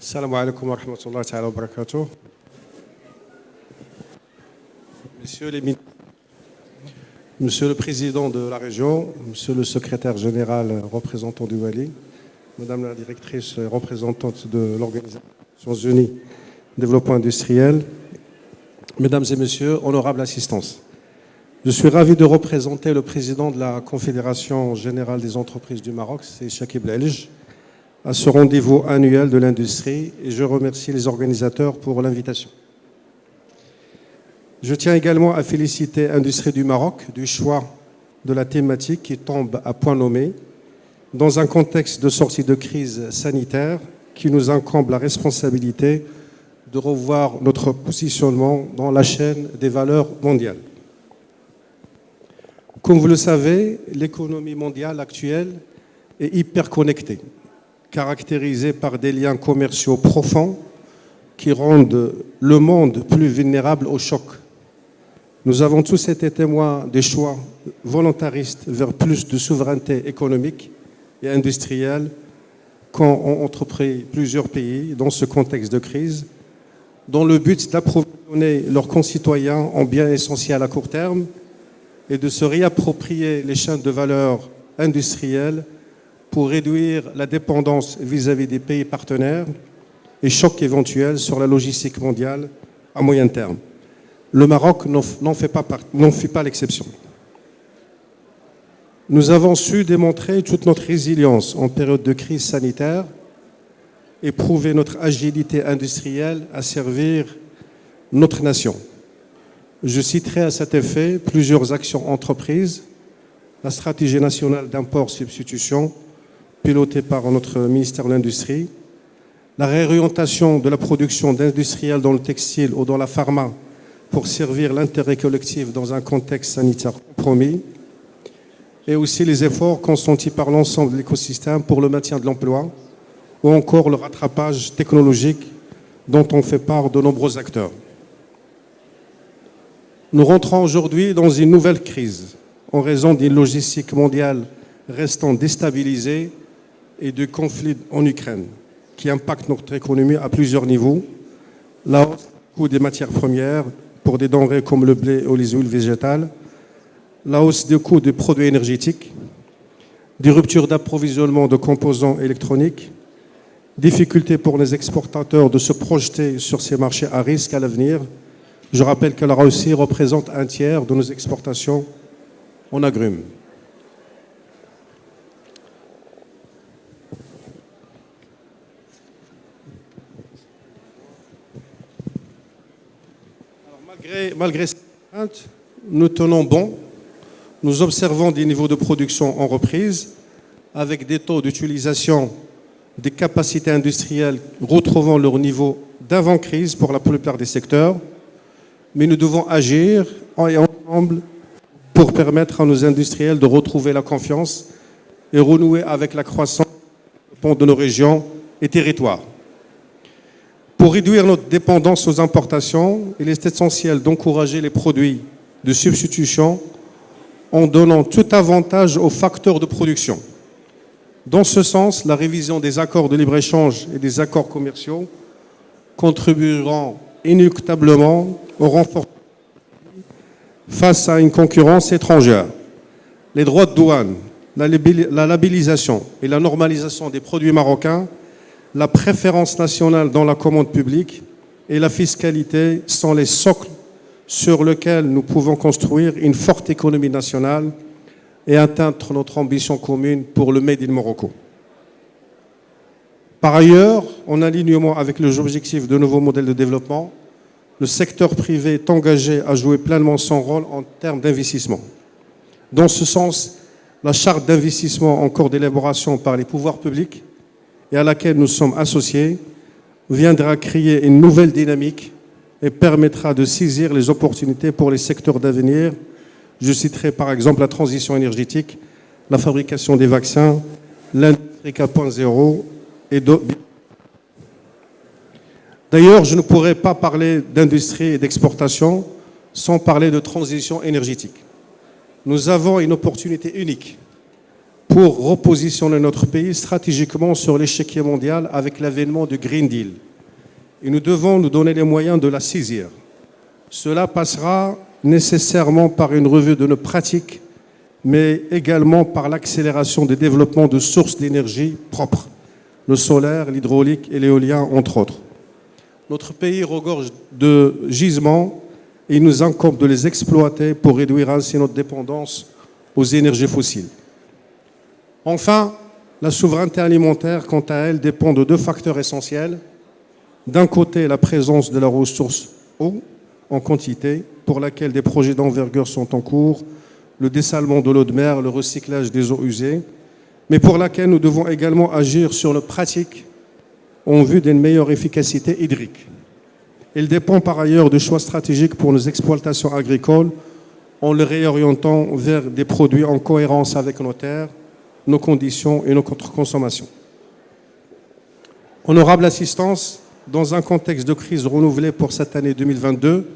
Salam alaikum wa rahmatullahi wa barakatuh. Monsieur le Président de la région, Monsieur le Secrétaire général représentant du Wali, Madame la Directrice représentante de l'Organisation des Nations Unies Développement industriel, Mesdames et Messieurs, honorables assistances. Je suis ravi de représenter le Président de la Confédération générale des entreprises du Maroc, c'est Chakib Lelj, à ce rendez-vous annuel de l'industrie et je remercie les organisateurs pour l'invitation. Je tiens également à féliciter Industrie du Maroc du choix de la thématique qui tombe à point nommé dans un contexte de sortie de crise sanitaire qui nous incombe la responsabilité de revoir notre positionnement dans la chaîne des valeurs mondiales. Comme vous le savez, l'économie mondiale actuelle est hyper connectée, caractérisée par des liens commerciaux profonds qui rendent le monde plus vulnérable au choc. Nous avons tous été témoins des choix volontaristes vers plus de souveraineté économique et industrielle qu'ont entrepris plusieurs pays dans ce contexte de crise, dans le but d'approvisionner leurs concitoyens en biens essentiels à court terme et de se réapproprier les chaînes de valeur industrielles pour réduire la dépendance vis-à-vis des pays partenaires et chocs éventuels sur la logistique mondiale à moyen terme. Le Maroc n'en fait pas l'exception. Nous avons su démontrer toute notre résilience en période de crise sanitaire et prouver notre agilité industrielle à servir notre nation. Je citerai à cet effet plusieurs actions entreprises, la stratégie nationale d'import-substitution pilotée par notre ministère de l'Industrie, la réorientation de la production d'industriels dans le textile ou dans la pharma pour servir l'intérêt collectif dans un contexte sanitaire compromis, et aussi les efforts consentis par l'ensemble de l'écosystème pour le maintien de l'emploi, ou encore le rattrapage technologique dont on fait part de nombreux acteurs. Nous rentrons aujourd'hui dans une nouvelle crise en raison d'une logistique mondiale restant déstabilisée et du conflit en Ukraine qui impacte notre économie à plusieurs niveaux. La hausse du coût des matières premières pour des denrées comme le blé ou les huiles végétales, la hausse du coût des produits énergétiques, des ruptures d'approvisionnement de composants électroniques, difficultés pour les exportateurs de se projeter sur ces marchés à risque à l'avenir. Je rappelle que la Russie représente un tiers de nos exportations en agrumes. Malgré ces craintes, nous tenons bon. Nous observons des niveaux de production en reprise avec des taux d'utilisation des capacités industrielles retrouvant leur niveau d'avant-crise pour la plupart des secteurs. Mais nous devons agir ensemble pour permettre à nos industriels de retrouver la confiance et renouer avec la croissance de nos régions et territoires. Pour réduire notre dépendance aux importations, il est essentiel d'encourager les produits de substitution en donnant tout avantage aux facteurs de production. Dans ce sens, la révision des accords de libre-échange et des accords commerciaux contribueront inéluctablement au renforcement face à une concurrence étrangère. Les droits de douane, la labellisation et la normalisation des produits marocains, la préférence nationale dans la commande publique et la fiscalité sont les socles sur lesquels nous pouvons construire une forte économie nationale et atteindre notre ambition commune pour le Made in Morocco. Par ailleurs, en alignement avec les objectifs de nouveaux modèles de développement, le secteur privé est engagé à jouer pleinement son rôle en termes d'investissement. Dans ce sens, la charte d'investissement en cours d'élaboration par les pouvoirs publics et à laquelle nous sommes associés viendra créer une nouvelle dynamique et permettra de saisir les opportunités pour les secteurs d'avenir. Je citerai par exemple la transition énergétique, la fabrication des vaccins, l'industrie 4.0 et d'autres. D'ailleurs, je ne pourrais pas parler d'industrie et d'exportation sans parler de transition énergétique. Nous avons une opportunité unique pour repositionner notre pays stratégiquement sur l'échiquier mondial avec l'avènement du Green Deal. Et nous devons nous donner les moyens de la saisir. Cela passera nécessairement par une revue de nos pratiques, mais également par l'accélération du développement de sources d'énergie propres, le solaire, l'hydraulique et l'éolien, entre autres. Notre pays regorge de gisements et il nous incombe de les exploiter pour réduire ainsi notre dépendance aux énergies fossiles. Enfin, la souveraineté alimentaire, quant à elle, dépend de deux facteurs essentiels. D'un côté, la présence de la ressource eau en quantité, pour laquelle des projets d'envergure sont en cours, le dessalement de l'eau de mer, le recyclage des eaux usées, mais pour laquelle nous devons également agir sur nos pratiques en vue d'une meilleure efficacité hydrique. Il dépend par ailleurs de choix stratégiques pour nos exploitations agricoles en les réorientant vers des produits en cohérence avec nos terres, nos conditions et nos contre-consommations. Honorable assistance, dans un contexte de crise renouvelée pour cette année 2022,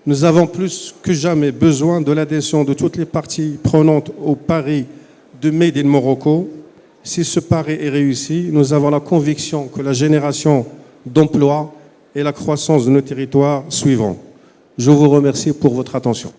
nous avons plus que jamais besoin de l'adhésion de toutes les parties prenantes au pari de Made in Morocco. Si ce pari est réussi, nous avons la conviction que la génération d'emplois et la croissance de nos territoires suivront. Je vous remercie pour votre attention.